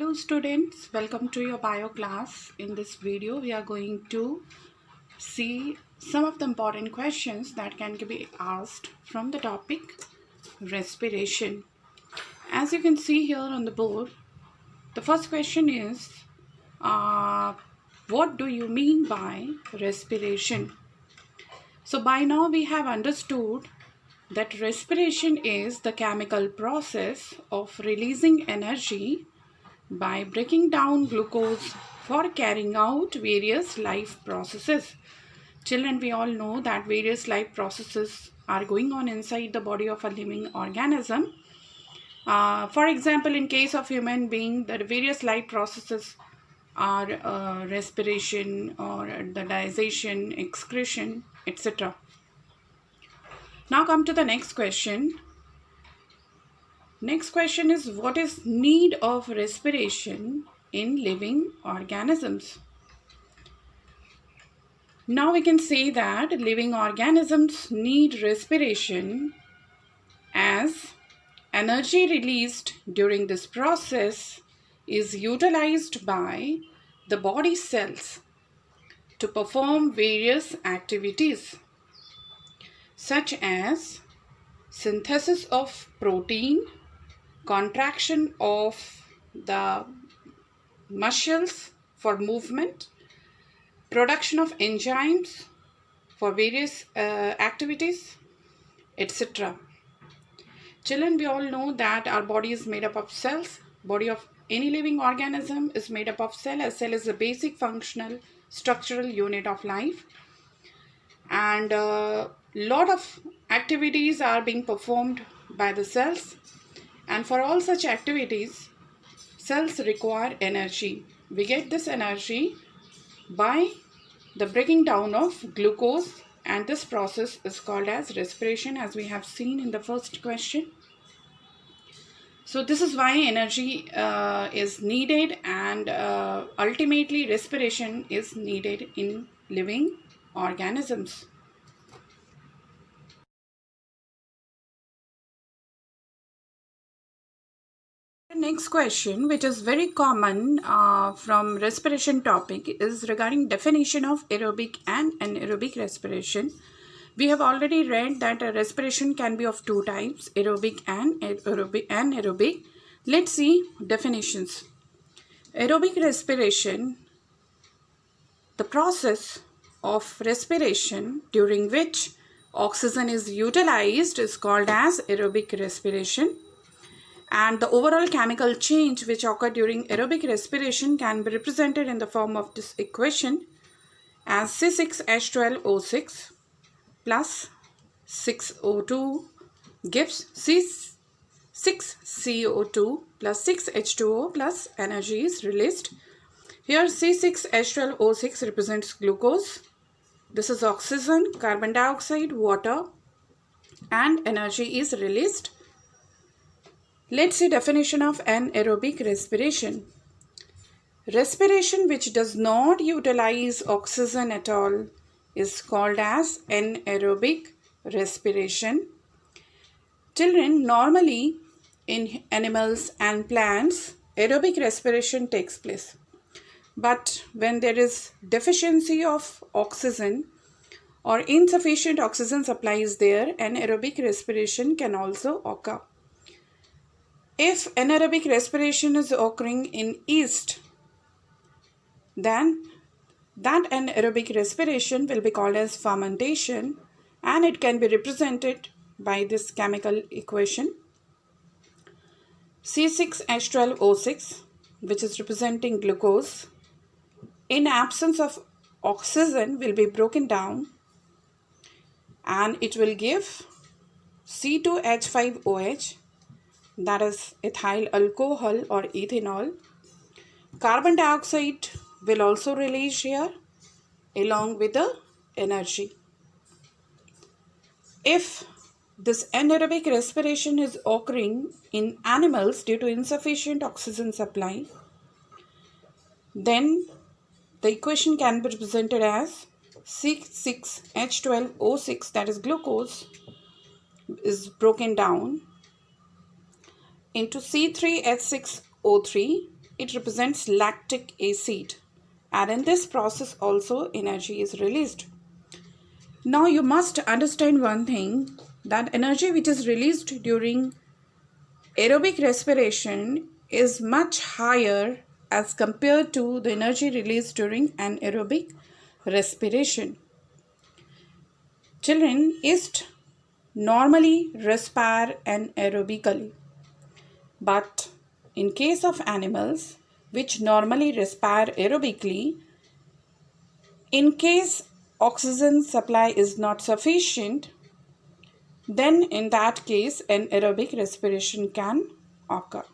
Hello students, welcome to your bio class. In this video we are going to see some of the important questions that can be asked from the topic respiration. As you can see here on the board, the first question is what do you mean by respiration? So by now we have understood that respiration is the chemical process of releasing energy by breaking down glucose for carrying out various life processes. Children, we all know that various life processes are going on inside the body of a living organism. For example, in case of human being, the various life processes are respiration or the digestion, excretion, etc. Now come to the next question. Next question is, what is need of respiration in living organisms? Now we can say that living organisms need respiration as energy released during this process is utilized by the body cells to perform various activities such as synthesis of protein, contraction of the muscles for movement, production of enzymes for various activities, etc. Children, we all know that our body is made up of cells. Body of any living organism is made up of cell. A cell is a basic functional structural unit of life, and a lot of activities are being performed by the cells. And for all such activities, cells require energy. We get this energy by the breaking down of glucose, and this process is called as respiration, as we have seen in the first question. So this is why energy is needed, and ultimately respiration is needed in living organisms. Next question, which is very common from respiration topic, is regarding definition of aerobic and anaerobic respiration. We have already read that respiration can be of two types, aerobic and anaerobic. Let's see definitions. Aerobic respiration, the process of respiration during which oxygen is utilized, is called as aerobic respiration. And the overall chemical change which occur during aerobic respiration can be represented in the form of this equation as C6H12O6 plus 6O2 gives C6CO2 plus 6H2O plus energy is released. Here C6H12O6 represents glucose. This is oxygen, carbon dioxide, water, and energy is released. Let's see definition of anaerobic respiration. Respiration which does not utilize oxygen at all is called as anaerobic respiration. Children, normally in animals and plants, aerobic respiration takes place. But when there is deficiency of oxygen or insufficient oxygen supply is there, anaerobic respiration can also occur. If anaerobic respiration is occurring in yeast, then that anaerobic respiration will be called as fermentation, and it can be represented by this chemical equation. C6H12O6, which is representing glucose, in absence of oxygen will be broken down and it will give C2H5OH, that is ethyl alcohol or ethanol. Carbon dioxide will also release here along with the energy. If this anaerobic respiration is occurring in animals due to insufficient oxygen supply, then the equation can be represented as C6H12O6, that is glucose, is broken down into C3H6O3 it represents lactic acid. And in this process also energy is released. Now you must understand one thing, that energy which is released during aerobic respiration is much higher as compared to the energy released during anaerobic respiration. Children is normally respire anaerobically, but in case of animals which normally respire aerobically, in case oxygen supply is not sufficient, then in that case an aerobic respiration can occur.